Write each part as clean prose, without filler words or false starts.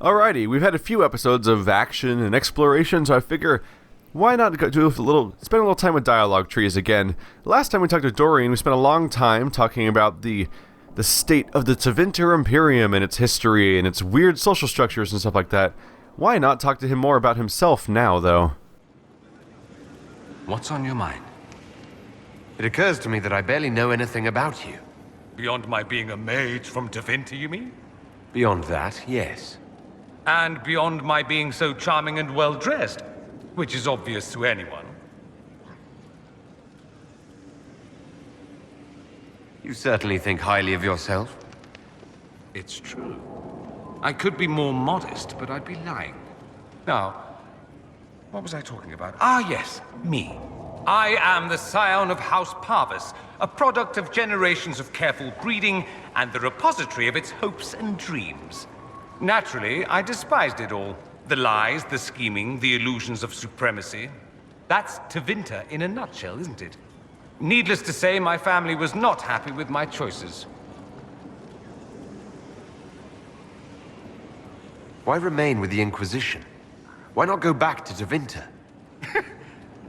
Alrighty, we've had a few episodes of action and exploration, so I figure, why not spend a little time with dialogue trees again? Last time we talked to Dorian, we spent a long time talking about the state of the Tevinter Imperium and its history and its weird social structures and stuff like that. Why not talk to him more about himself now, though? What's on your mind? It occurs to me that I barely know anything about you. Beyond my being a mage from Tevinter, you mean? Beyond that, yes. And beyond my being so charming and well-dressed, which is obvious to anyone. You certainly think highly of yourself. It's true. I could be more modest, but I'd be lying. Now, what was I talking about? Ah, yes, me. I am the scion of House Parvis, a product of generations of careful breeding and the repository of its hopes and dreams. Naturally, I despised it all. The lies, the scheming, the illusions of supremacy. That's Tevinter in a nutshell, isn't it? Needless to say, my family was not happy with my choices. Why remain with the Inquisition? Why not go back to Tevinter?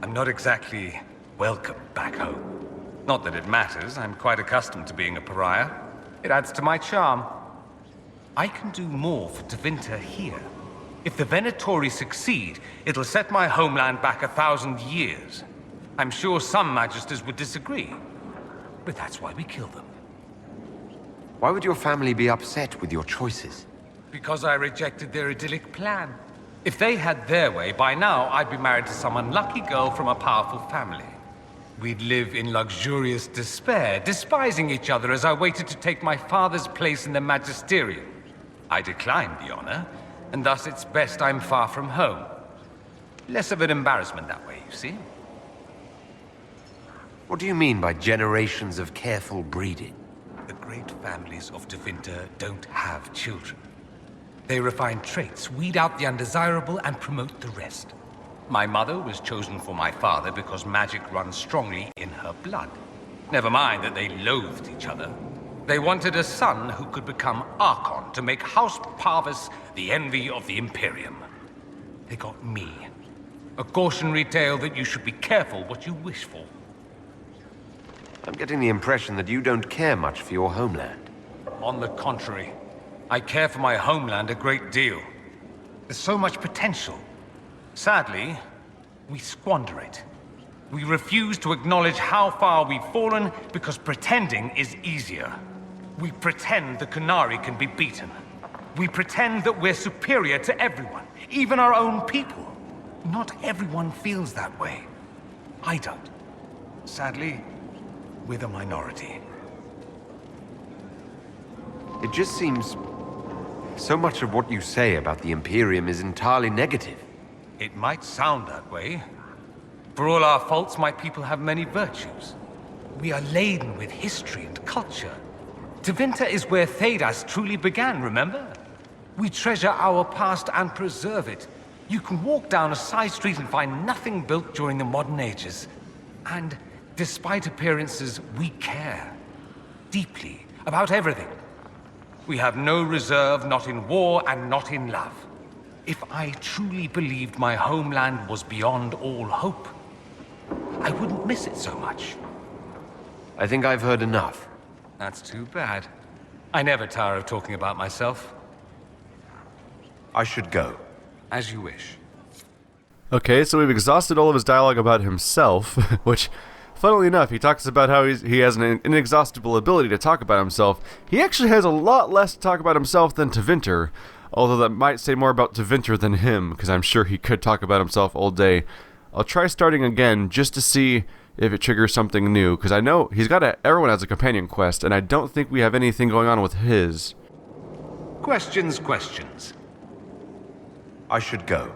I'm not exactly welcome back home. Not that it matters, I'm quite accustomed to being a pariah. It adds to my charm. I can do more for Tevinter here. If the Venatori succeed, it'll set my homeland back 1,000 years. I'm sure some magisters would disagree, but that's why we kill them. Why would your family be upset with your choices? Because I rejected their idyllic plan. If they had their way, by now I'd be married to some unlucky girl from a powerful family. We'd live in luxurious despair, despising each other as I waited to take my father's place in the magisterium. I declined the honor, and thus it's best I'm far from home. Less of an embarrassment that way, you see? What do you mean by generations of careful breeding? The great families of Tevinter don't have children. They refine traits, weed out the undesirable, and promote the rest. My mother was chosen for my father because magic runs strongly in her blood. Never mind that they loathed each other. They wanted a son who could become Archon to make House Parvis the envy of the Imperium. They got me. A cautionary tale that you should be careful what you wish for. I'm getting the impression that you don't care much for your homeland. On the contrary, I care for my homeland a great deal. There's so much potential. Sadly, we squander it. We refuse to acknowledge how far we've fallen because pretending is easier. We pretend the Qunari can be beaten. We pretend that we're superior to everyone, even our own people. Not everyone feels that way. I don't. Sadly, we're the minority. It just seems... so much of what you say about the Imperium is entirely negative. It might sound that way. For all our faults, my people have many virtues. We are laden with history and culture. Tevinter is where Thedas truly began, remember? We treasure our past and preserve it. You can walk down a side street and find nothing built during the modern ages. And despite appearances, we care. Deeply. About everything. We have no reserve, not in war and not in love. If I truly believed my homeland was beyond all hope, I wouldn't miss it so much. I think I've heard enough. That's too bad. I never tire of talking about myself. I should go. As you wish. Okay, so we've exhausted all of his dialogue about himself, which, funnily enough, he talks about how he has an inexhaustible ability to talk about himself. He actually has a lot less to talk about himself than Tevinter, although that might say more about Tevinter than him, because I'm sure he could talk about himself all day. I'll try starting again just to see if it triggers something new, because I know everyone has a companion quest, and I don't think we have anything going on with his. Questions. I should go.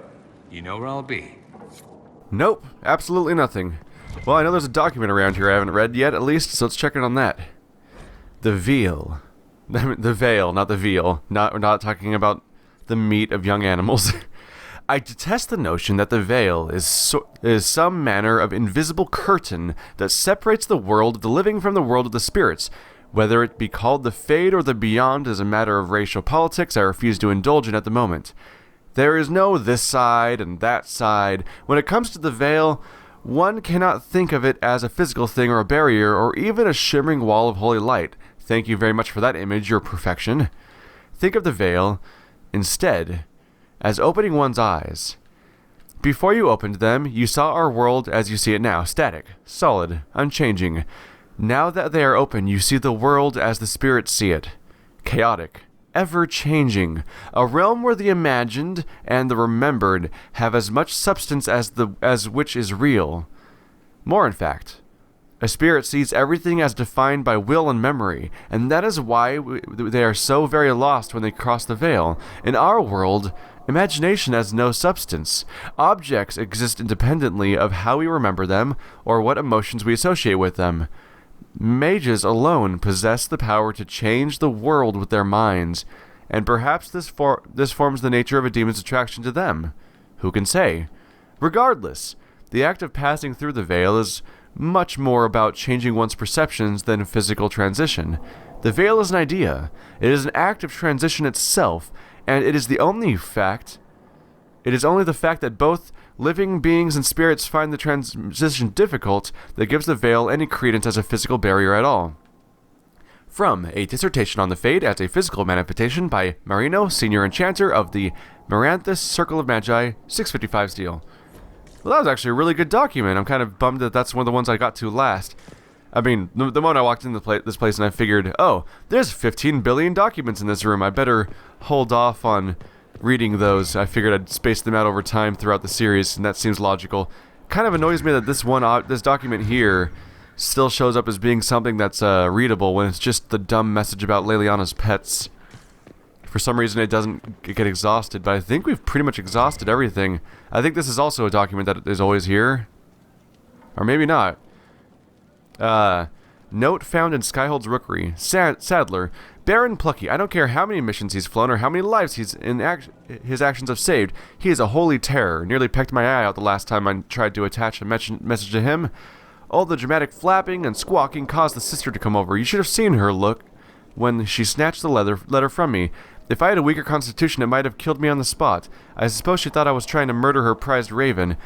You know where I'll be. Nope, absolutely nothing. Well, I know there's a document around here I haven't read yet, at least, so let's check in on that. The veal. The veil, not the veal. We're not talking about the meat of young animals. I detest the notion that the veil is some manner of invisible curtain that separates the world of the living from the world of the spirits. Whether it be called the Fade or the Beyond is a matter of racial politics I refuse to indulge in at the moment. There is no this side and that side. When it comes to the Veil, one cannot think of it as a physical thing or a barrier or even a shimmering wall of holy light. Thank you very much for that image, your perfection. Think of the Veil, instead, as opening one's eyes. Before you opened them, you saw our world as you see it now, static, solid, unchanging. Now that they are open, you see the world as the spirits see it, chaotic, ever-changing, a realm where the imagined and the remembered have as much substance as which is real. More, in fact. A spirit sees everything as defined by will and memory, and that is why they are so very lost when they cross the Veil. In our world, imagination has no substance. Objects exist independently of how we remember them or what emotions we associate with them. Mages alone possess the power to change the world with their minds, and perhaps this forms the nature of a demon's attraction to them. Who can say? Regardless, the act of passing through the Veil is much more about changing one's perceptions than physical transition. The Veil is an idea. It is an act of transition itself, and it is only the fact that both living beings and spirits find the transition difficult that gives the Veil any credence as a physical barrier at all. From A Dissertation on the Fade as a Physical Manifestation by Marino, Senior Enchanter of the Maranthus Circle of Magi, 655 steel. Well, that was actually a really good document. I'm kind of bummed that that's one of the ones I got to last. I mean, the moment I walked into this place and I figured, oh, there's 15 billion documents in this room. I better hold off on reading those. I figured I'd space them out over time throughout the series, and that seems logical. Kind of annoys me that this document here still shows up as being something that's readable when it's just the dumb message about Leliana's pets. For some reason it doesn't get exhausted, but I think we've pretty much exhausted everything. I think this is also a document that is always here. Or maybe not. Note found in Skyhold's Rookery. Sadler. Baron Plucky. I don't care how many missions he's flown or how many lives his actions have saved. He is a holy terror. Nearly pecked my eye out the last time I tried to attach a message to him. All the dramatic flapping and squawking caused the sister to come over. You should have seen her look when she snatched the letter from me. If I had a weaker constitution, it might have killed me on the spot. I suppose she thought I was trying to murder her prized raven,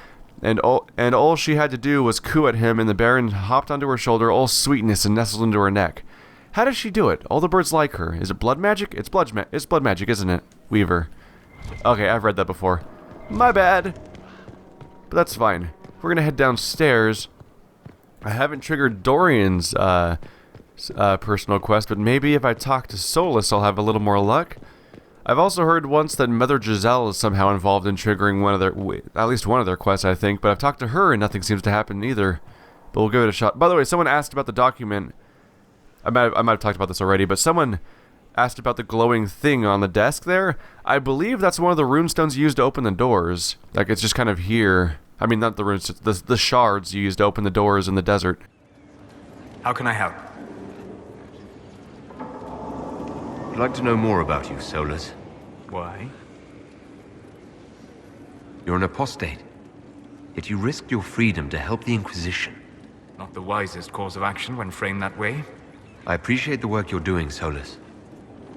and all she had to do was coo at him, and the Baron hopped onto her shoulder, all sweetness, and nestled into her neck. How does she do it? All the birds like her. Is it blood magic? It's blood magic, isn't it? Weaver. Okay, I've read that before. My bad. But that's fine. We're gonna head downstairs. I haven't triggered Dorian's personal quest, but maybe if I talk to Solas, I'll have a little more luck. I've also heard once that Mother Giselle is somehow involved in triggering at least one of their quests, I think, but I've talked to her and nothing seems to happen either. But we'll give it a shot. By the way, someone asked about the document. I might have talked about this already, but someone asked about the glowing thing on the desk there. I believe that's one of the runestones used to open the doors. Like, it's just kind of here. I mean, not the runes, the shards you use to open the doors in the desert. How can I help? I'd like to know more about you, Solas. Why? You're an apostate, yet you risked your freedom to help the Inquisition. Not the wisest course of action when framed that way. I appreciate the work you're doing, Solas.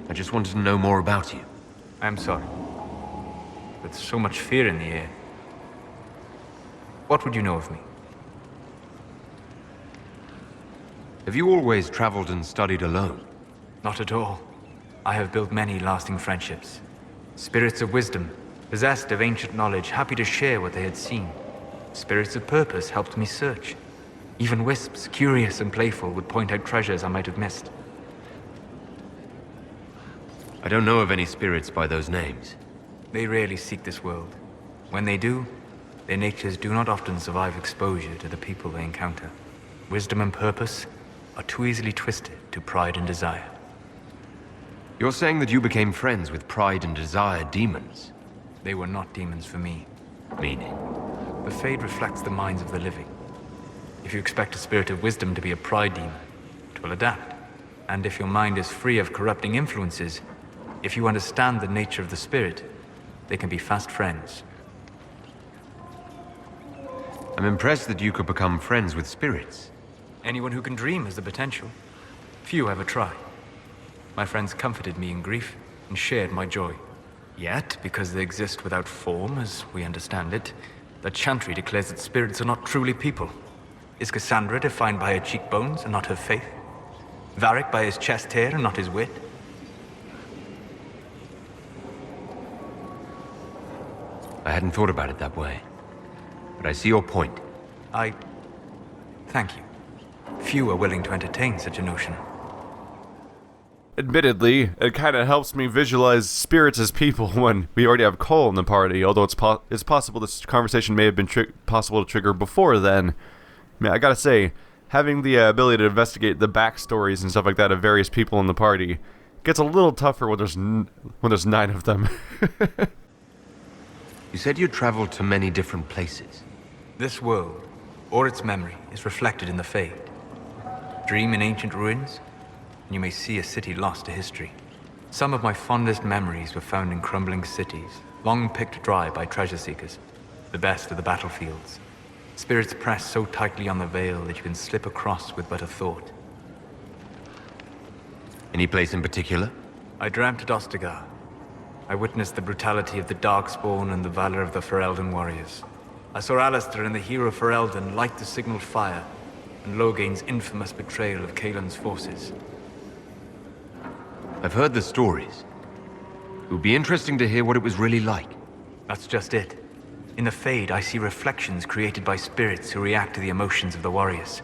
I just wanted to know more about you. I'm sorry. With so much fear in the air. What would you know of me? Have you always traveled and studied alone? Not at all. I have built many lasting friendships. Spirits of wisdom, possessed of ancient knowledge, happy to share what they had seen. Spirits of purpose helped me search. Even wisps, curious and playful, would point out treasures I might have missed. I don't know of any spirits by those names. They rarely seek this world. When they do, their natures do not often survive exposure to the people they encounter. Wisdom and purpose are too easily twisted to pride and desire. You're saying that you became friends with pride and desire demons? They were not demons for me. Meaning? The Fade reflects the minds of the living. If you expect a spirit of wisdom to be a pride demon, it will adapt. And if your mind is free of corrupting influences, if you understand the nature of the spirit, they can be fast friends. I'm impressed that you could become friends with spirits. Anyone who can dream has the potential. Few ever try. My friends comforted me in grief and shared my joy. Yet, because they exist without form, as we understand it, the Chantry declares that spirits are not truly people. Is Cassandra defined by her cheekbones and not her faith? Varric by his chest hair and not his wit? I hadn't thought about it that way. But I see your point. Thank you. Few are willing to entertain such a notion. Admittedly, it kind of helps me visualize spirits as people when we already have Cole in the party, although it's possible this conversation may have been possible to trigger before then. I mean, I gotta say, having the ability to investigate the backstories and stuff like that of various people in the party gets a little tougher when there's 9 of them. You said you traveled to many different places. This world, or its memory, is reflected in the Fade. Dream in ancient ruins, and you may see a city lost to history. Some of my fondest memories were found in crumbling cities, long picked dry by treasure seekers. The best of the battlefields. Spirits press so tightly on the veil that you can slip across with but a thought. Any place in particular? I dreamt at Ostagar. I witnessed the brutality of the Darkspawn and the valor of the Ferelden warriors. I saw Alistair and the hero Ferelden light the signal fire, and Logain's infamous betrayal of Kaelin's forces. I've heard the stories. It would be interesting to hear what it was really like. That's just it. In the Fade, I see reflections created by spirits who react to the emotions of the warriors.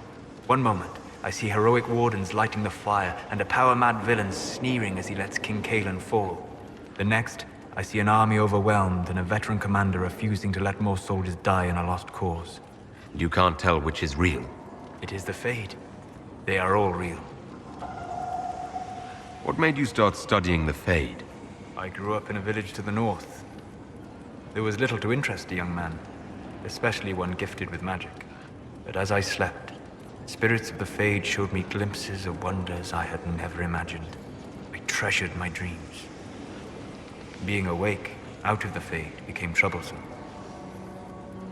One moment, I see heroic wardens lighting the fire, and a power-mad villain sneering as he lets King Kaelin fall. The next, I see an army overwhelmed and a veteran commander refusing to let more soldiers die in a lost cause. You can't tell which is real. It is the Fade. They are all real. What made you start studying the Fade? I grew up in a village to the north. There was little to interest a young man, especially one gifted with magic. But as I slept, spirits of the Fade showed me glimpses of wonders I had never imagined. I treasured my dreams. Being awake, out of the Fade, became troublesome.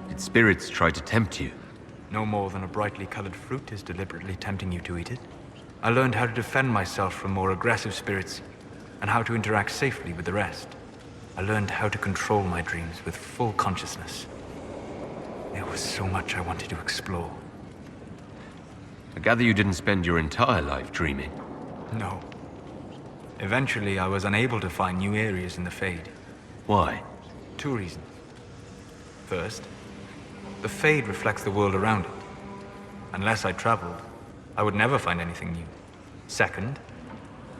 Did spirits try to tempt you? No more than a brightly colored fruit is deliberately tempting you to eat it. I learned how to defend myself from more aggressive spirits, and how to interact safely with the rest. I learned how to control my dreams with full consciousness. There was so much I wanted to explore. I gather you didn't spend your entire life dreaming. No. Eventually, I was unable to find new areas in the Fade. Why? 2 reasons. First, the Fade reflects the world around it. Unless I traveled, I would never find anything new. Second,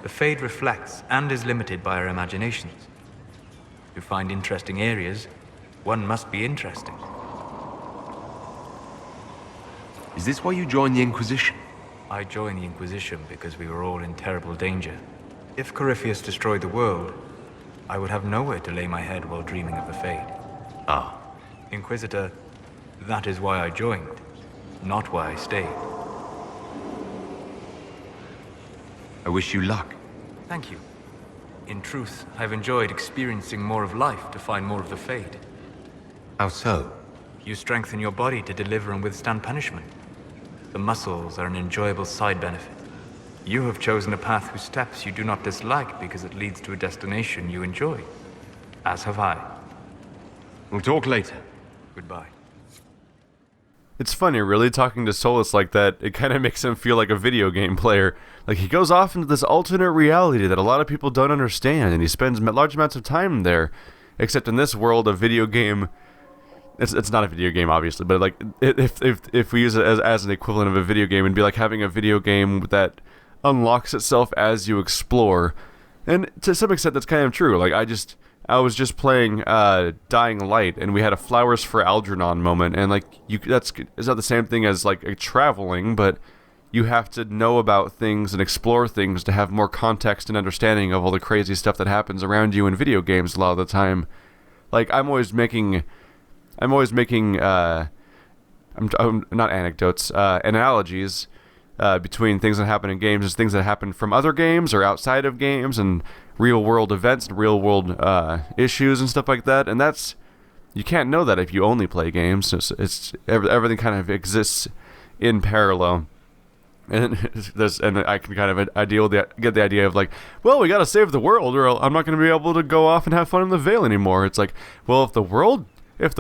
the Fade reflects and is limited by our imaginations. To find interesting areas, one must be interesting. Is this why you joined the Inquisition? I joined the Inquisition because we were all in terrible danger. If Corypheus destroyed the world, I would have nowhere to lay my head while dreaming of the Fade. Ah. Inquisitor, that is why I joined, not why I stayed. I wish you luck. Thank you. In truth, I've enjoyed experiencing more of life to find more of the Fade. How so? You strengthen your body to deliver and withstand punishment. The muscles are an enjoyable side benefit. You have chosen a path whose steps you do not dislike because it leads to a destination you enjoy. As have I. We'll talk later. Goodbye. It's funny, really, talking to Solas like that, it kind of makes him feel like a video game player. Like, he goes off into this alternate reality that a lot of people don't understand, and he spends large amounts of time there. Except in this world, a video game... It's not a video game, obviously, but like, if we use it as an equivalent of a video game, it'd be like having a video game that unlocks itself as you explore. And to some extent, that's kind of true. Like, I was just playing Dying Light, and we had a Flowers for Algernon moment, and like, it's not the same thing as like traveling, but you have to know about things and explore things to have more context and understanding of all the crazy stuff that happens around you in video games a lot of the time. Like, I'm not anecdotes, analogies between things that happen in games and things that happen from other games or outside of games and real world events and real world issues and stuff like that. And you can't know that if you only play games. Everything kind of exists in parallel. And I can kind of get the idea of like, well, we gotta save the world, or I'm not gonna be able to go off and have fun in the Vale anymore. It's like, well, if the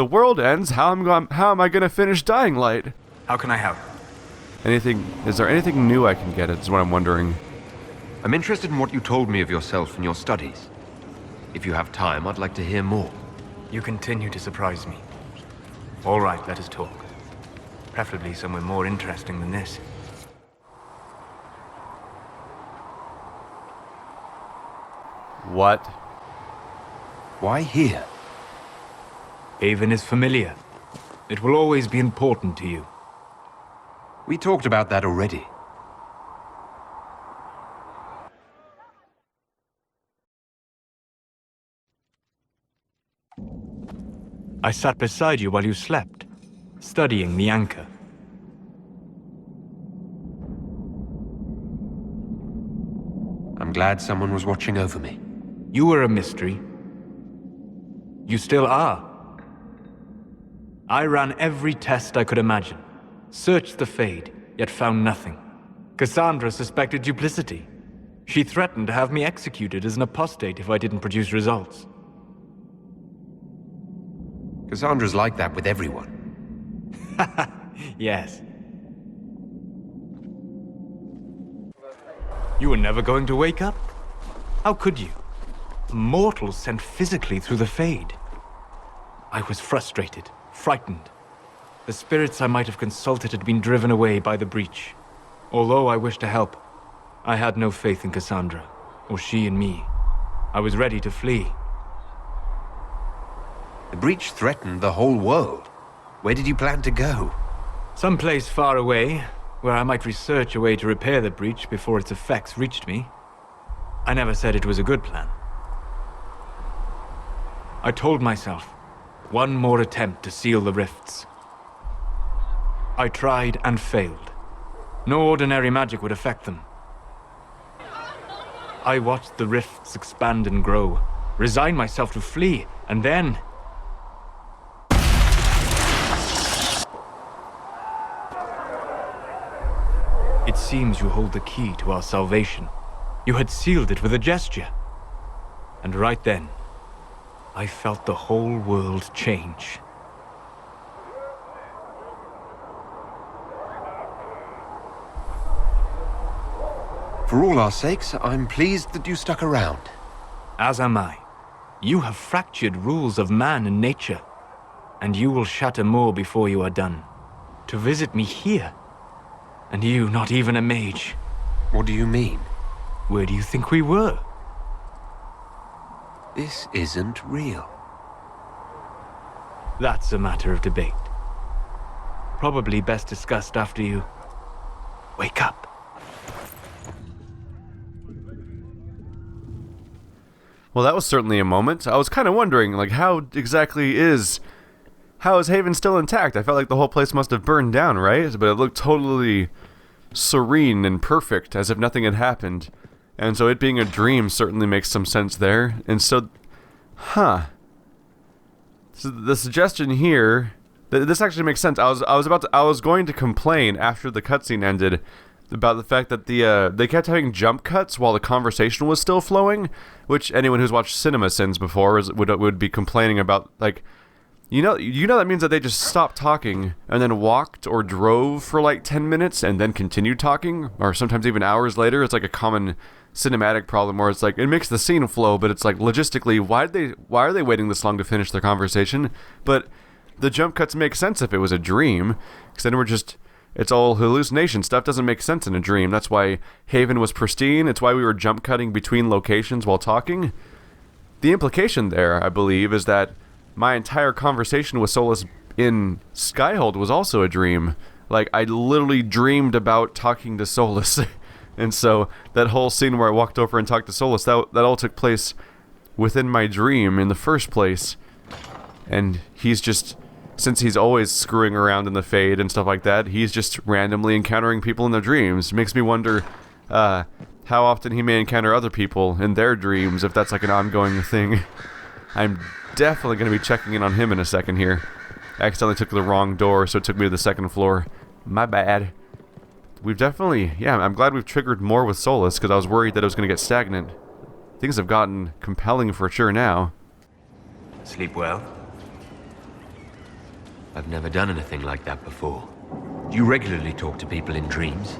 world ends, how am I gonna finish Dying Light? How can I help? Is there anything new I can get? Is what I'm wondering. I'm interested in what you told me of yourself and your studies. If you have time, I'd like to hear more. You continue to surprise me. All right, let us talk. Preferably somewhere more interesting than this. What? Why here? Haven is familiar. It will always be important to you. We talked about that already. I sat beside you while you slept, studying the anchor. I'm glad someone was watching over me. You were a mystery. You still are. I ran every test I could imagine. Searched the Fade, yet found nothing. Cassandra suspected duplicity. She threatened to have me executed as an apostate if I didn't produce results. Cassandra's like that with everyone. Yes. You were never going to wake up? How could you? A mortal sent physically through the Fade. I was frustrated, frightened. The spirits I might have consulted had been driven away by the breach. Although I wished to help, I had no faith in Cassandra, or she in me. I was ready to flee. The breach threatened the whole world. Where did you plan to go? Someplace far away, where I might research a way to repair the breach before its effects reached me. I never said it was a good plan. I told myself, one more attempt to seal the rifts. I tried and failed. No ordinary magic would affect them. I watched the rifts expand and grow, resigned myself to flee, and then... It seems you hold the key to our salvation. You had sealed it with a gesture. And right then, I felt the whole world change. For all our sakes, I'm pleased that you stuck around. As am I. You have fractured rules of man and nature, and you will shatter more before you are done. To visit me here, and you not even a mage. What do you mean? Where do you think we were? This isn't real. That's a matter of debate. Probably best discussed after you wake up. Well, that was certainly a moment. I was kind of wondering, like, how is Haven still intact? I felt like the whole place must have burned down, right? But it looked totally serene and perfect, as if nothing had happened. And so it being a dream certainly makes some sense there. And so, So the suggestion here, this actually makes sense. I was going to complain after the cutscene ended about the fact that they kept having jump cuts while the conversation was still flowing, which anyone who's watched Cinema Sins before would be complaining about. Like, you know that means that they just stopped talking and then walked or drove for like 10 minutes and then continued talking, or sometimes even hours later. It's like a common cinematic problem where it's like it makes the scene flow, but it's like logistically, why are they waiting this long to finish their conversation? But the jump cuts make sense if it was a dream, because then it's all hallucination. Stuff doesn't make sense in a dream. That's why Haven was pristine. It's why we were jump cutting between locations while talking. The implication there, I believe, is that my entire conversation with Solas in Skyhold was also a dream. Like, I literally dreamed about talking to Solas. And so that whole scene where I walked over and talked to Solas, that all took place within my dream in the first place. And he's just... Since he's always screwing around in the Fade and stuff like that, he's just randomly encountering people in their dreams. Makes me wonder how often he may encounter other people in their dreams, if that's like an ongoing thing. I'm definitely going to be checking in on him in a second here. I accidentally took the wrong door, so it took me to the second floor. My bad. we've definitely, yeah, I'm glad we've triggered more with Solas, because I was worried that it was going to get stagnant. Things have gotten compelling for sure now. Sleep well? I've never done anything like that before. Do you regularly talk to people in dreams?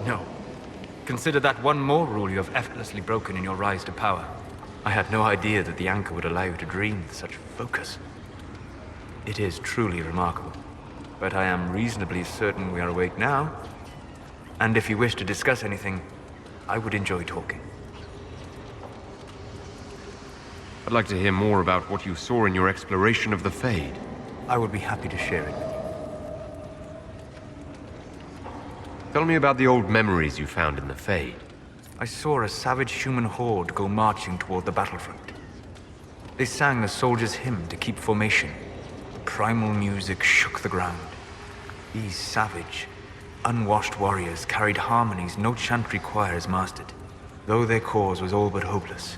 No. Consider that one more rule you have effortlessly broken in your rise to power. I had no idea that the anchor would allow you to dream with such focus. It is truly remarkable. But I am reasonably certain we are awake now. And if you wish to discuss anything, I would enjoy talking. I'd like to hear more about what you saw in your exploration of the Fade. I would be happy to share it with you. Tell me about the old memories you found in the Fade. I saw a savage human horde go marching toward the battlefront. They sang a soldier's hymn to keep formation. The primal music shook the ground. These savage, unwashed warriors carried harmonies no chantry choirs mastered. Though their cause was all but hopeless,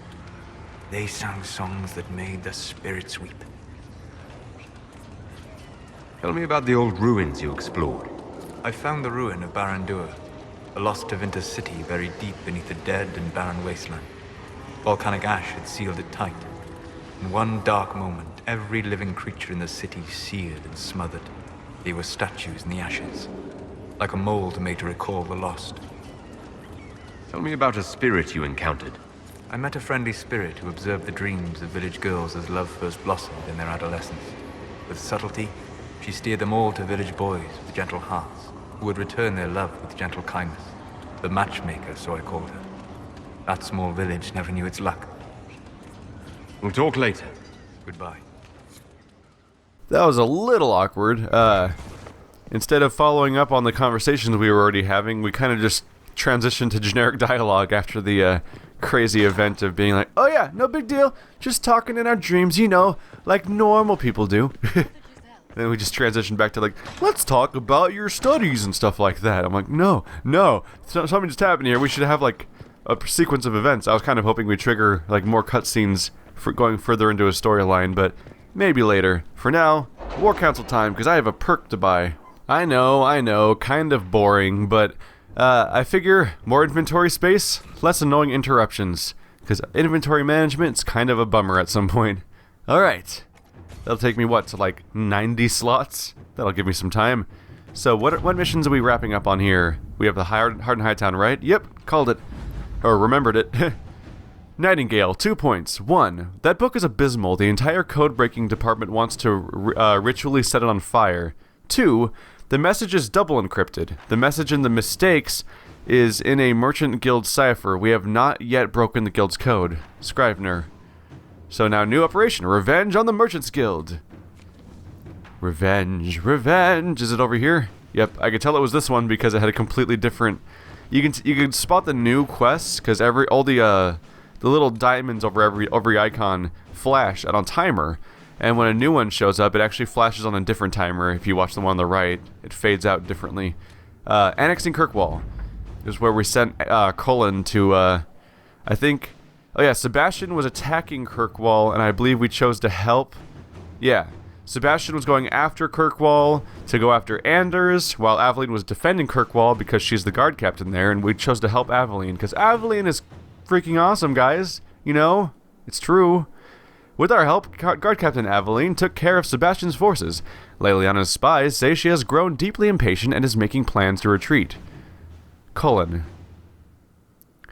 they sang songs that made the spirits weep. Tell me about the old ruins you explored. I found the ruin of Barandur, a lost Tevinter city buried deep beneath a dead and barren wasteland. Volcanic ash had sealed it tight. In one dark moment, every living creature in the city seared and smothered. They were statues in the ashes, like a mold made to recall the lost. Tell me about a spirit you encountered. I met a friendly spirit who observed the dreams of village girls as love first blossomed in their adolescence. With subtlety, she steered them all to village boys with gentle hearts, who would return their love with gentle kindness. The matchmaker, so I called her. That small village never knew its luck. We'll talk later. Goodbye. That was a little awkward. Instead of following up on the conversations we were already having, we kind of just transitioned to generic dialogue after the crazy event of being like, oh yeah, no big deal, just talking in our dreams, you know, like normal people do. Then we just transitioned back to like, let's talk about your studies and stuff like that. I'm like, no, something just happened here. We should have like a sequence of events. I was kind of hoping we'd trigger like more cutscenes for going further into a storyline, but maybe later. For now, War Council time, because I have a perk to buy. I know, kind of boring, but I figure more inventory space, less annoying interruptions, because inventory management's kind of a bummer at some point. Alright. That'll take me, what, to like 90 slots? That'll give me some time. So what missions are we wrapping up on here? We have the Hard and Hightown, right? Yep, called it. Or remembered it. Nightingale, 2 points. 1. That book is abysmal. The entire code-breaking department wants to ritually set it on fire. 2. The message is double encrypted. The message in the mistakes is in a merchant guild cipher. We have not yet broken the guild's code. Scrivener. So now new operation. Revenge on the Merchants Guild. Revenge. Is it over here? Yep, I could tell it was this one because it had a completely different... You can spot the new quests because all the little diamonds over every icon flash on timer. And when a new one shows up, it actually flashes on a different timer. If you watch the one on the right, it fades out differently. Annexing Kirkwall is where we sent Cullen to, I think... Oh yeah, Sebastian was attacking Kirkwall, and I believe we chose to help. Yeah, Sebastian was going after Kirkwall to go after Anders, while Aveline was defending Kirkwall because she's the guard captain there, and we chose to help Aveline, because Aveline is freaking awesome, guys. You know, it's true. With our help, guard captain Aveline took care of Sebastian's forces. Leliana's spies say she has grown deeply impatient and is making plans to retreat. Cullen.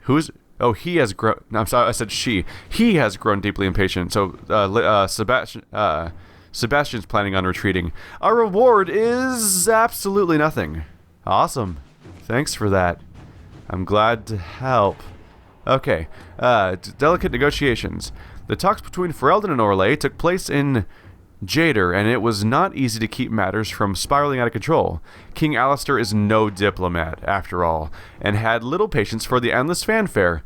Who's... Oh, he has grown... No, I'm sorry, I said she. He has grown deeply impatient, so Sebastian's planning on retreating. Our reward is absolutely nothing. Awesome. Thanks for that. I'm glad to help. Okay, delicate negotiations. The talks between Ferelden and Orlais took place in Jader, and it was not easy to keep matters from spiraling out of control. King Alistair is no diplomat, after all, and had little patience for the endless fanfare.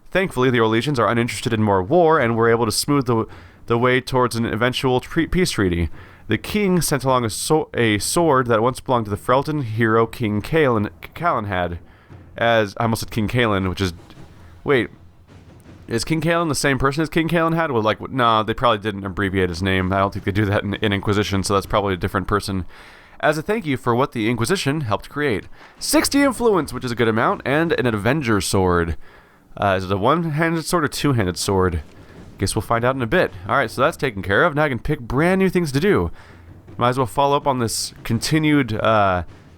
Thankfully, the Orlesians are uninterested in more war, and were able to smooth the way towards an eventual peace treaty. The king sent along a sword that once belonged to the Ferelden hero King Callan had. As I almost said King Callan, which is... Wait... Is King Callan the same person as King Callan had? Well, like, no, they probably didn't abbreviate his name. I don't think they do that in Inquisition, so that's probably a different person. as a thank you for what the Inquisition helped create. 60 influence, which is a good amount, and an Avenger sword. Is it a one-handed sword or two-handed sword? Guess we'll find out in a bit. Alright, so that's taken care of. Now I can pick brand new things to do. Might as well follow up on this continued, ongoing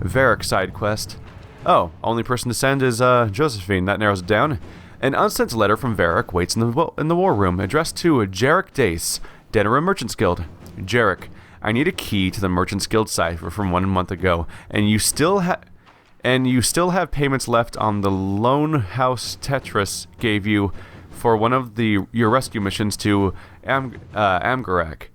Varric side quest. Oh, only person to send is Josephine. That narrows it down. An unsent letter from Varric waits in the war room, addressed to Jarek Dace, Denerim Merchants Guild. Jarek, I need a key to the Merchants Guild cipher from 1 month ago, and you still have payments left on the loan house Tetris gave you for one of your rescue missions to Amgarak.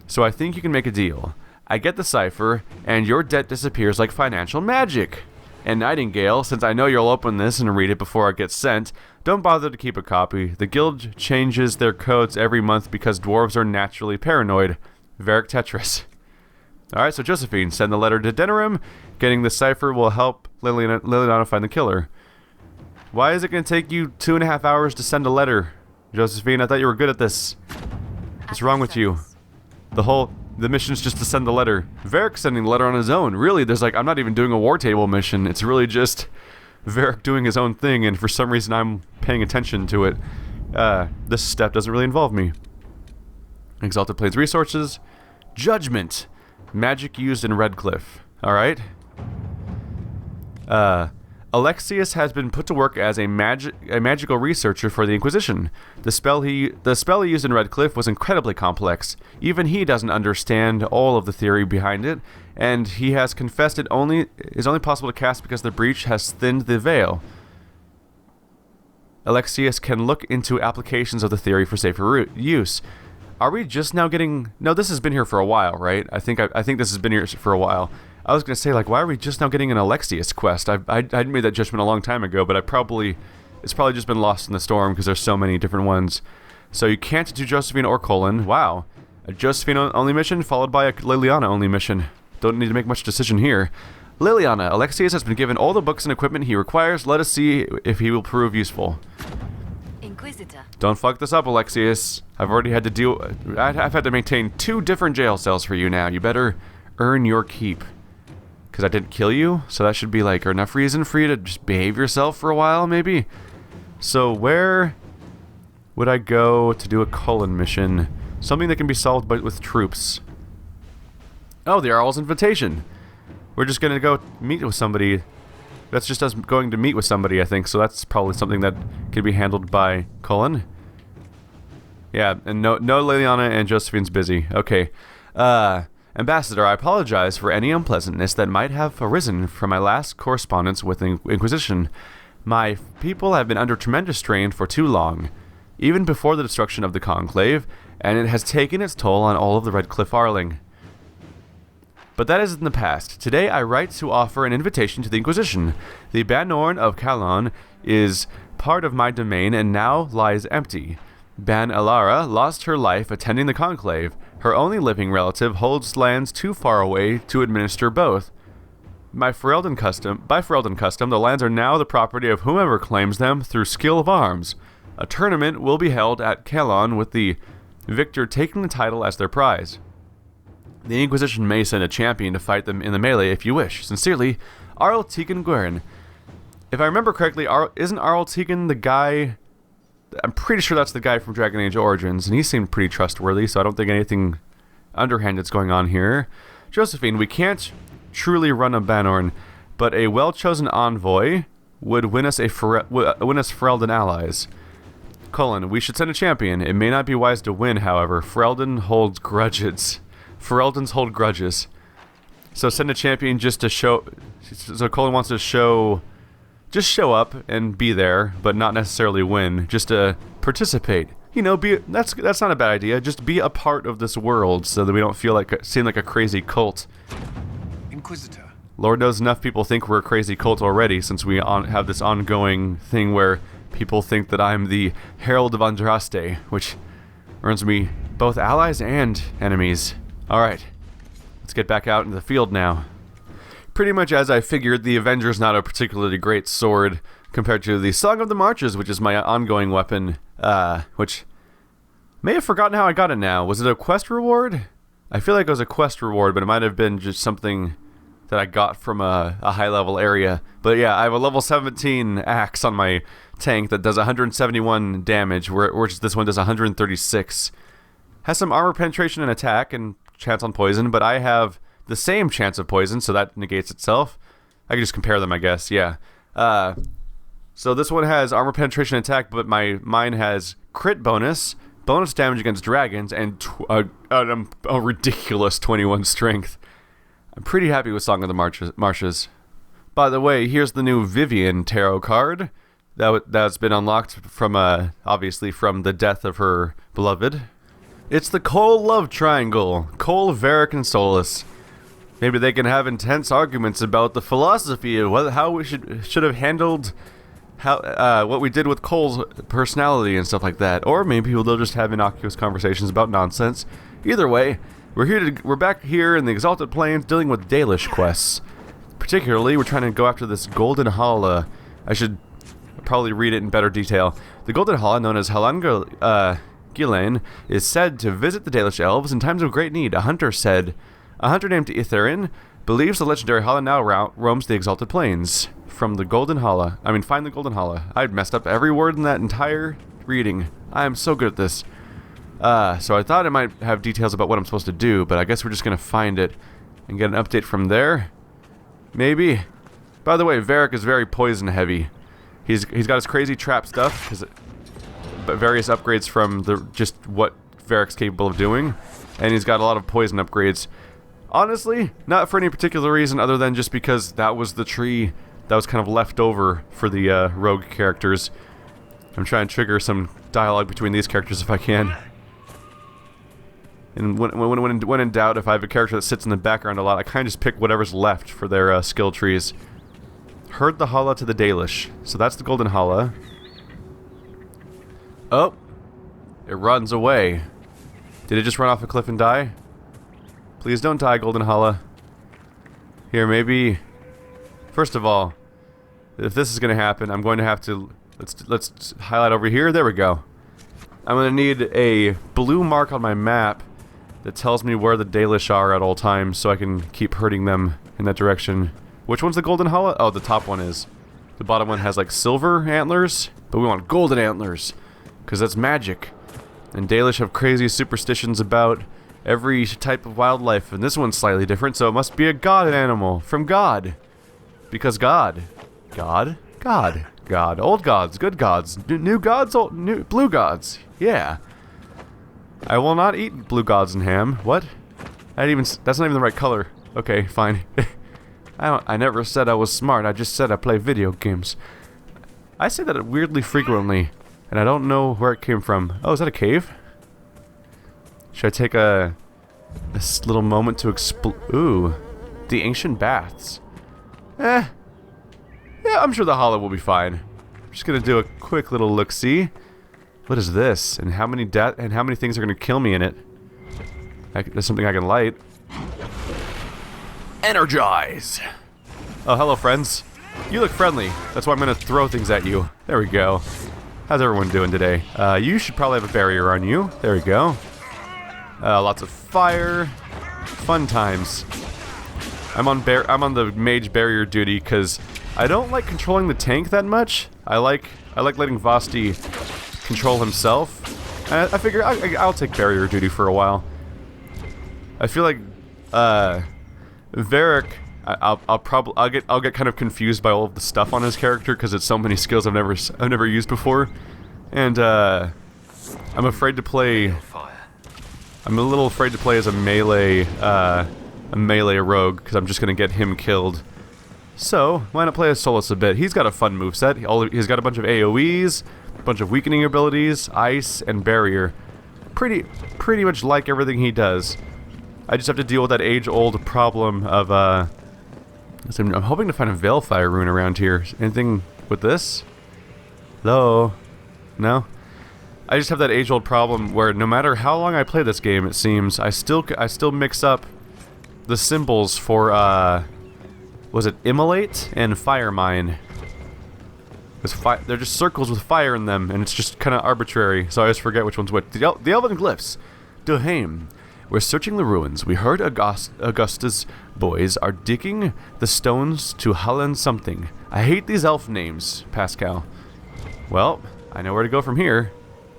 So I think you can make a deal. I get the cipher, and your debt disappears like financial magic. And Nightingale, since I know you'll open this and read it before it gets sent, don't bother to keep a copy. The guild changes their codes every month because dwarves are naturally paranoid. Varric Tetris. Alright, so Josephine, send the letter to Denerim. Getting the cipher will help Liliana find the killer. Why is it going to take you 2.5 hours to send a letter? Josephine, I thought you were good at this. What's wrong with you? The mission's just to send the letter. Varric's sending the letter on his own. Really, I'm not even doing a war table mission. It's really just Varric doing his own thing, and for some reason I'm paying attention to it. This step doesn't really involve me. Exalted Plains resources. Judgment. Magic used in Redcliffe. Alright. Alexius has been put to work as a magical researcher for the Inquisition. The spell he used in Redcliffe was incredibly complex. Even he doesn't understand all of the theory behind it, and he has confessed it is only possible to cast because the breach has thinned the veil. Alexius can look into applications of the theory for safer use. Are we just now getting... No, this has been here for a while, right? I think this has been here for a while. I was going to say, why are we just now getting an Alexius quest? I made that judgment a long time ago, but it's probably just been lost in the storm because there's so many different ones. So you can't do Josephine or Colin. Wow. A Josephine-only mission followed by a Liliana-only mission. Don't need to make much decision here. Liliana, Alexius has been given all the books and equipment he requires. Let us see if he will prove useful. Inquisitor. Don't fuck this up, Alexius. I've already had to deal... I've had to maintain 2 different jail cells for you now. You better earn your keep. Because I didn't kill you, so that should be enough reason for you to just behave yourself for a while, maybe? So where would I go to do a Cullen mission? Something that can be solved with troops. Oh, the Arl's invitation. We're just going to go meet with somebody. That's just us going to meet with somebody, I think, so that's probably something that could be handled by Cullen. Yeah, and no Liliana and Josephine's busy. Okay. Ambassador, I apologize for any unpleasantness that might have arisen from my last correspondence with the Inquisition. My people have been under tremendous strain for too long, even before the destruction of the Conclave, and it has taken its toll on all of the Redcliffe Arling. But that is in the past. Today I write to offer an invitation to the Inquisition. The Banorn of Calon is part of my domain and now lies empty. Ban Elara lost her life attending the Conclave. Her only living relative holds lands too far away to administer both. By Ferelden custom, the lands are now the property of whomever claims them through skill of arms. A tournament will be held at Calon with the victor taking the title as their prize. The Inquisition may send a champion to fight them in the melee if you wish. Sincerely, Arl Tegan Guerin. If I remember correctly, isn't Arl Tegan the guy... I'm pretty sure that's the guy from Dragon Age Origins, and he seemed pretty trustworthy, so I don't think anything underhanded's going on here. Josephine, we can't truly run a Banorn, but a well-chosen envoy would win us Ferelden allies. Cullen, we should send a champion. It may not be wise to win, however. Fereldens hold grudges. So send a champion just to show... So Cullen wants to show... Just show up and be there, but not necessarily win. Just to participate. You know, that's not a bad idea. Just be a part of this world so that we don't seem like a crazy cult. Inquisitor. Lord knows enough people think we're a crazy cult already, since we have this ongoing thing where people think that I'm the Herald of Andraste, which earns me both allies and enemies. Alright, let's get back out into the field now. Pretty much as I figured, the Avenger's not a particularly great sword compared to the Song of the Marches, which is my ongoing weapon, which May have forgotten how I got it now. Was it a quest reward? I feel like it was a quest reward, but it might have been just something that I got from a high-level area. But yeah, I have a level 17 axe on my tank that does 171 damage, whereas this one does 136. Has some armor penetration and attack and chance on poison, but I have the same chance of poison, so that negates itself. I can just compare them, I guess, yeah. So this one has armor penetration and attack, but mine has crit bonus damage against dragons, and a ridiculous 21 strength. I'm pretty happy with Song of the Marshes. By the way, here's the new Vivian tarot card that's been unlocked from, obviously, from the death of her beloved. It's the Cole love triangle, Cole, Varric, and Solas. Maybe they can have intense arguments about the philosophy of how we should have handled what we did with Cole's personality and stuff like that. Or maybe they'll just have innocuous conversations about nonsense. Either way, we're back here in the Exalted Plains dealing with Dalish quests. Particularly, we're trying to go after this Golden Halla. I should probably read it in better detail. The Golden Halla, known as Halla Ghislaine, is said to visit the Dalish elves in times of great need. A hunter named Itherin believes the legendary Halla now roams the Exalted Plains. From the Golden Halla. Find the Golden Halla. I'd messed up every word in that entire reading. I am so good at this. So I thought it might have details about what I'm supposed to do, but I guess we're just gonna find it and get an update from there. Maybe. By the way, Varric is very poison heavy. He's got his crazy trap stuff, but various upgrades from just what Varric's capable of doing, and he's got a lot of poison upgrades. Honestly, not for any particular reason other than just because that was the tree that was kind of left over for the rogue characters. I'm trying to trigger some dialogue between these characters if I can. And when in doubt, if I have a character that sits in the background a lot, I kind of just pick whatever's left for their skill trees. Herd the Halla to the Dalish. So that's the Golden Halla. Oh! It runs away. Did it just run off a cliff and die? Please don't die, Golden Halla. Here, maybe... First of all, if this is going to happen, I'm going to have to... Let's highlight over here. There we go. I'm going to need a blue mark on my map that tells me where the Dalish are at all times so I can keep herding them in that direction. Which one's the Golden Halla? Oh, the top one is. The bottom one has like silver antlers, but we want golden antlers because that's magic. And Dalish have crazy superstitions about every type of wildlife, and this one's slightly different, so it must be a god animal from God. Because God. Old gods, good gods, new gods, new blue gods. Yeah. I will not eat blue gods and ham. What? That's not even the right color. Okay, fine. I never said I was smart. I just said I play video games. I say that weirdly frequently, and I don't know where it came from. Oh, is that a cave? Should I take this little moment to explore? Ooh, the ancient baths. Yeah, I'm sure the Halla will be fine. I'm just gonna do a quick little look-see. What is this? And how many things are gonna kill me in it? There's something I can light. Energize! Oh, hello, friends. You look friendly. That's why I'm gonna throw things at you. There we go. How's everyone doing today? You should probably have a barrier on you. There we go. Lots of fire. Fun times. I'm on the mage barrier duty because I don't like controlling the tank that much. I like letting Vosti control himself. I figure I'll take barrier duty for a while. I feel like Varric, I'll get kind of confused by all of the stuff on his character because it's so many skills I've never used before, and I'm afraid to play. I'm a little afraid to play as a melee rogue because I'm just gonna get him killed. So why not play as Solas a bit? He's got a fun moveset. He's got a bunch of AoEs, a bunch of weakening abilities, ice, and barrier. Pretty much like everything he does. I just have to deal with that age-old problem of I'm hoping to find a Veilfire rune around here. Anything with this? Hello? No? I just have that age-old problem where no matter how long I play this game, it seems, I still mix up the symbols for, was it Immolate and Fire Mine? They're just circles with fire in them, and it's just kind of arbitrary, so I always forget which one's what. The Elven Glyphs. Duhaim. We're searching the ruins. We heard Augusta's boys are digging the stones to Halla something. I hate these elf names, Pascal. Well, I know where to go from here.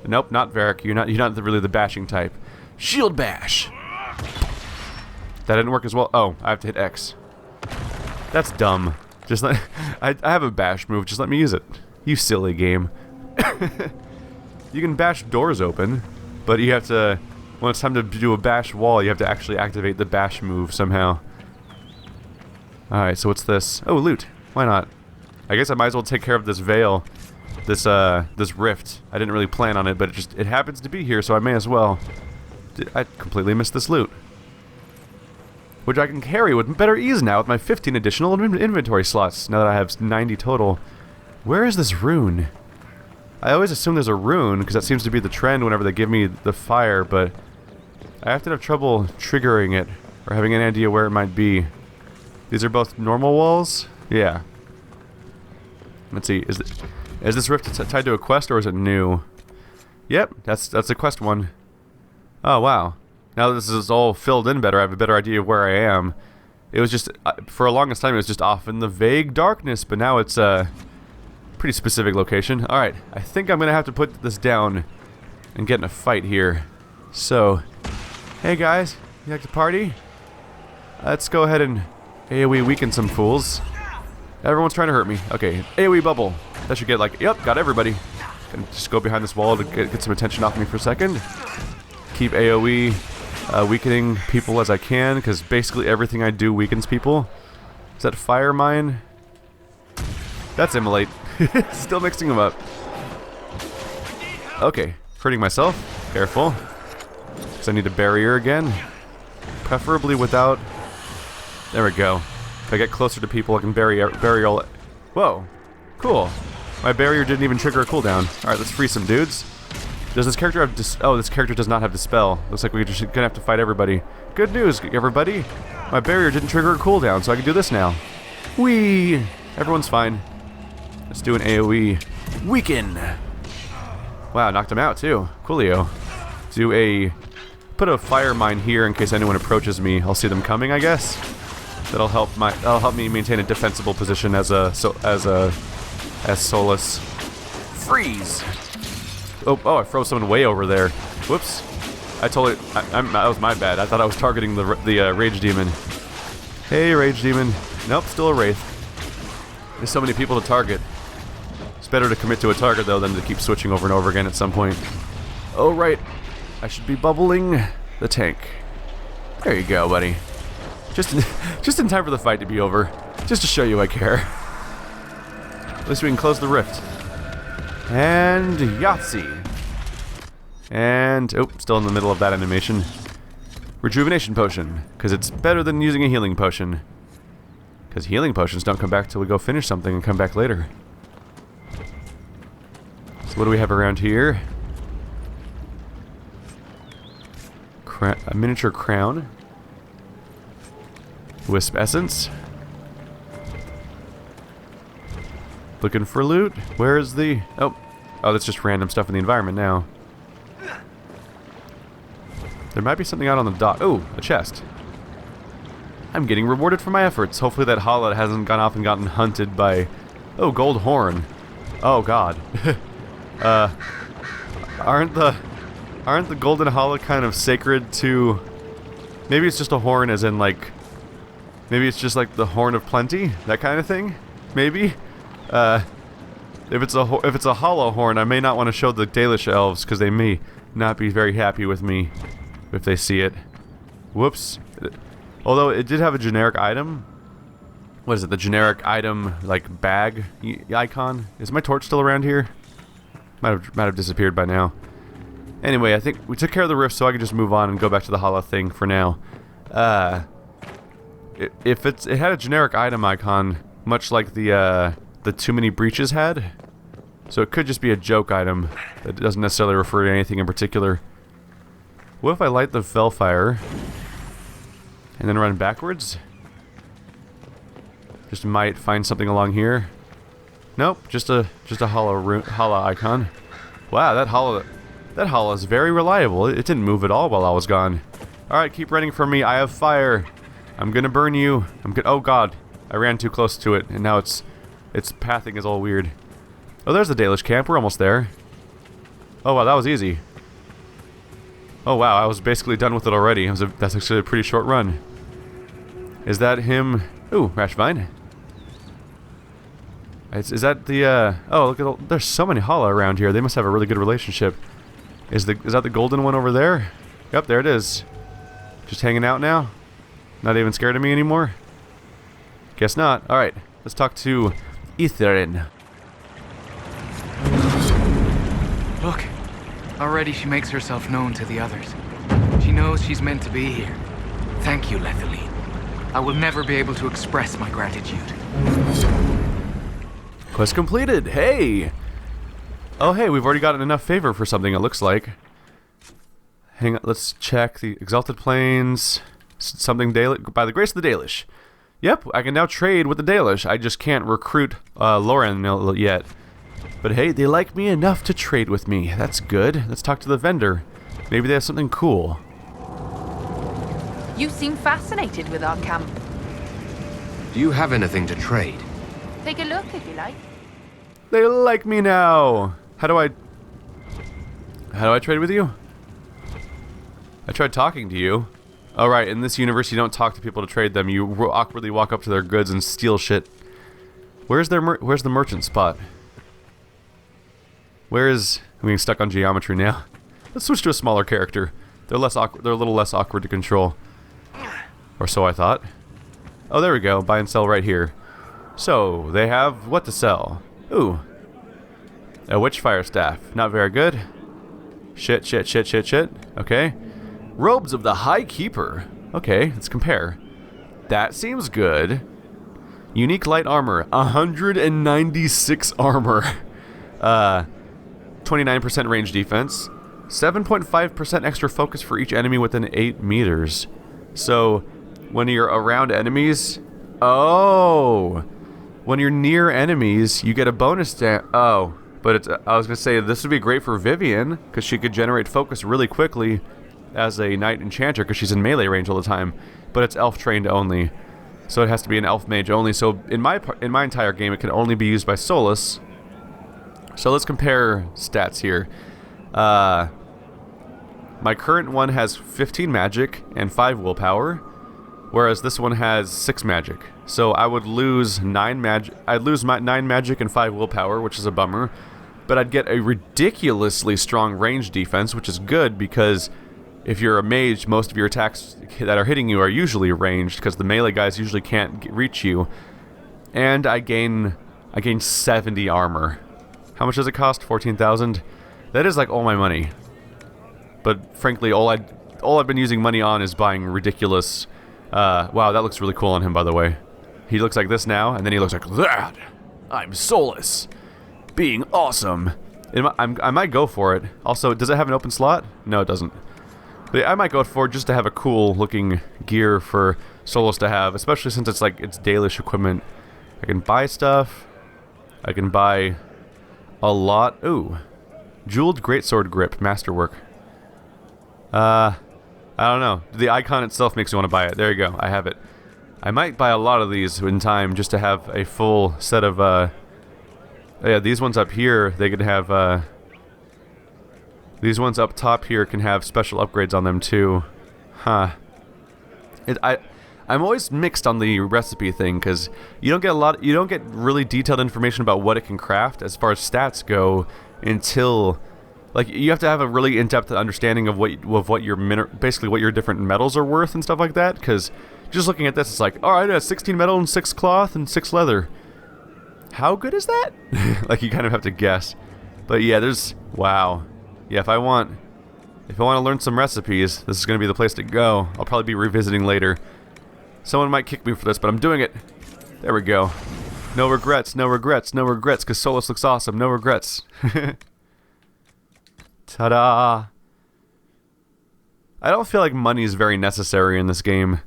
Nope, not Varric. You're not really the bashing type. Shield bash. That didn't work as well. Oh, I have to hit X. That's dumb. Just let I have a bash move. Just let me use it. You silly game. You can bash doors open, but you have to. When it's time to do a bash wall, you have to actually activate the bash move somehow. All right. So what's this? Oh, loot. Why not? I guess I might as well take care of this veil. This rift. I didn't really plan on it, but it happens to be here, so I may as well. I completely missed this loot, which I can carry with better ease now with my 15 additional inventory slots, now that I have 90 total. Where is this rune? I always assume there's a rune, because that seems to be the trend whenever they give me the fire, but I have to have trouble triggering it, or having an idea where it might be. These are both normal walls? Yeah. Let's see, is this rift tied to a quest, or is it new? Yep, that's a quest one. Oh, wow. Now that this is all filled in better, I have a better idea of where I am. It was just, for a longest time, it was just off in the vague darkness, but now it's a pretty specific location. Alright, I think I'm going to have to put this down and get in a fight here. So, hey guys, you like to party? Let's go ahead and AoE weaken some fools. Everyone's trying to hurt me. Okay, AoE bubble. That should get like, yep, got everybody. Can just go behind this wall to get some attention off me for a second. Keep AoE weakening people as I can, because basically everything I do weakens people. Is that fire mine? That's immolate. Still mixing them up. Okay, hurting myself. Careful. Because I need a barrier again. Preferably without... There we go. If I get closer to people, I can bury all... Whoa. Cool. My barrier didn't even trigger a cooldown. Alright, let's free some dudes. Does this character have oh, this character does not have Dispel. Looks like we're just gonna have to fight everybody. Good news, everybody. My barrier didn't trigger a cooldown, so I can do this now. Whee! Everyone's fine. Let's do an AoE. Weaken! Wow, knocked him out too. Coolio. Put a fire mine here in case anyone approaches me. I'll see them coming, I guess. That'll help me maintain a defensible position as Solas. Freeze! Oh, I froze someone way over there. Whoops. That was my bad. I thought I was targeting the Rage Demon. Hey, Rage Demon. Nope, still a Wraith. There's so many people to target. It's better to commit to a target, though, than to keep switching over and over again at some point. Oh, right. I should be bubbling the tank. There you go, buddy. Just in time for the fight to be over. Just to show you I care. At least we can close the rift. And Yahtzee. And, oh, still in the middle of that animation. Rejuvenation potion, because it's better than using a healing potion. Because healing potions don't come back till we go finish something and come back later. So what do we have around here? A miniature crown. Wisp essence. Looking for loot. Where is the... Oh, that's just random stuff in the environment now. There might be something out on the dock. Oh, a chest. I'm getting rewarded for my efforts. Hopefully that Halla hasn't gone off and gotten hunted by... Oh, gold horn. Oh, God. Aren't the golden Halla kind of sacred to... Maybe it's just a horn as in, like... Maybe it's just like the horn of plenty? That kind of thing? Maybe? If it's a hollow horn, I may not want to show the Dalish elves, because they may not be very happy with me if they see it. Whoops. Although it did have a generic item. What is it? The generic item, like, bag icon? Is my torch still around here? Might have disappeared by now. Anyway, I think we took care of the rift, so I can just move on and go back to the Halla thing for now. If it had a generic item icon, much like the Too Many Breaches had. So it could just be a joke item that doesn't necessarily refer to anything in particular. What if I light the Felfire and then run backwards? Just might find something along here. Nope, just a Halla icon. Wow, that Halla is very reliable. It didn't move at all while I was gone. Alright, keep running from me. I have fire. I'm gonna burn you. Oh god. I ran too close to it, and now its pathing is all weird. Oh, there's the Dalish camp. We're almost there. Oh wow, that was easy. Oh wow, I was basically done with it already. That's actually a pretty short run. Is that him? Ooh, Rashvine. Is that the, oh, look at there's so many Halla around here. They must have a really good relationship. Is that the golden one over there? Yep, there it is. Just hanging out now? Not even scared of me anymore? Guess not. Alright, let's talk to Etherin. Look, already she makes herself known to the others. She knows she's meant to be here. Thank you, Lethaline. I will never be able to express my gratitude. Quest completed. Hey! Oh hey, we've already gotten enough favor for something, it looks like. Hang on, let's check the Exalted Plains. Something by the grace of the Dalish. Yep, I can now trade with the Dalish. I just can't recruit Lauren yet. But hey, they like me enough to trade with me. That's good. Let's talk to the vendor. Maybe they have something cool. You seem fascinated with our camp. Do you have anything to trade? Take a look if you like. They like me now. How do I trade with you? I tried talking to you. Oh right, in this universe you don't talk to people to trade them. You awkwardly walk up to their goods and steal shit. Where's the merchant spot? I'm getting stuck on geometry now. Let's switch to a smaller character. They're a little less awkward to control. Or so I thought. Oh, there we go. Buy and sell right here. So, they have what to sell? Ooh. A Witchfire Staff. Not very good. Shit. Okay. Robes of the High Keeper. Okay, let's compare. That seems good. Unique light armor. 196 armor. 29% range defense. 7.5% extra focus for each enemy within 8 meters. So, when you're around enemies... Oh! When you're near enemies, you get a bonus oh, but it's... I was going to say, this would be great for Vivian, because she could generate focus really quickly as a Knight Enchanter, because she's in melee range all the time. But it's elf-trained only. So it has to be an elf mage only. So in my entire game, it can only be used by Solas. So let's compare stats here. My current one has 15 magic and 5 willpower, whereas this one has 6 magic. So I would lose 9 magic. I'd lose my 9 magic and 5 willpower, which is a bummer. But I'd get a ridiculously strong range defense, which is good because if you're a mage, most of your attacks that are hitting you are usually ranged because the melee guys usually can't reach you. And I gain 70 armor. How much does it cost? 14,000. That is like all my money. But frankly, all I've been using money on is buying ridiculous. Wow, that looks really cool on him, by the way. He looks like this now, and then he looks like that. I'm Solas, being awesome. I might go for it. Also, does it have an open slot? No, it doesn't. But I might go for it just to have a cool looking gear for Solas to have, especially since it's Dalish equipment. I can buy stuff. I can buy a lot. Ooh, jeweled greatsword grip, masterwork. I don't know. The icon itself makes me want to buy it. There you go. I have it. I might buy a lot of these in time just to have a full set of, yeah, these ones up here, they could have, these ones up top here can have special upgrades on them too. Huh. I'm always mixed on the recipe thing because you don't get really detailed information about what it can craft as far as stats go until... Like, you have to have a really in-depth understanding of what your basically what your different metals are worth and stuff like that, because just looking at this, it's like, alright, it has 16 metal and 6 cloth and 6 leather. How good is that? Like, you kind of have to guess. But yeah, wow. Yeah, if I want to learn some recipes, this is going to be the place to go. I'll probably be revisiting later. Someone might kick me for this, but I'm doing it. There we go. No regrets, because Solas looks awesome. No regrets. Ta-da! I don't feel like money is very necessary in this game.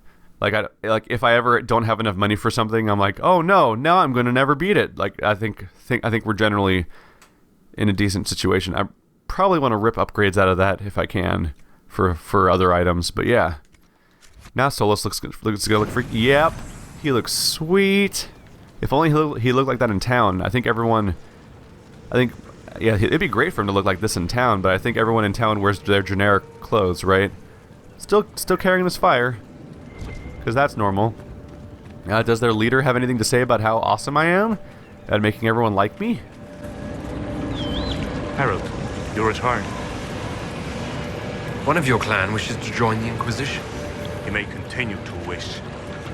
Like if I ever don't have enough money for something, I'm like, oh no, now I'm gonna never beat it. Like I think we're generally in a decent situation. I probably want to rip upgrades out of that if I can for other items. But yeah, now Solas looks good. Looks good. Look freak. Yep, he looks sweet. If only he looked like that in town. I think yeah, it'd be great for him to look like this in town. But I think everyone in town wears their generic clothes, right? Still carrying this fire, because that's normal. Does their leader have anything to say about how awesome I am at making everyone like me? Harold, you returned. One of your clan wishes to join the Inquisition. You may continue to wish.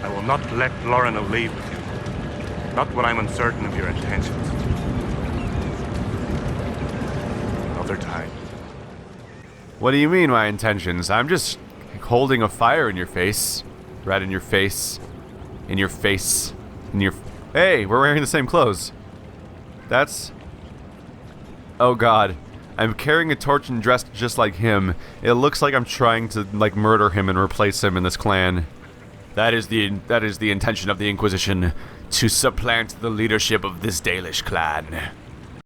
I will not let Lorna leave with you. Not when I'm uncertain of your intentions. Another time. What do you mean, my intentions? I'm just holding a fire in your face. Right in your face. In your face. In your... Hey, we're wearing the same clothes. That's... Oh god. I'm carrying a torch and dressed just like him. It looks like I'm trying to, like, murder him and replace him in this clan. That is the intention of the Inquisition. To supplant the leadership of this Dalish clan.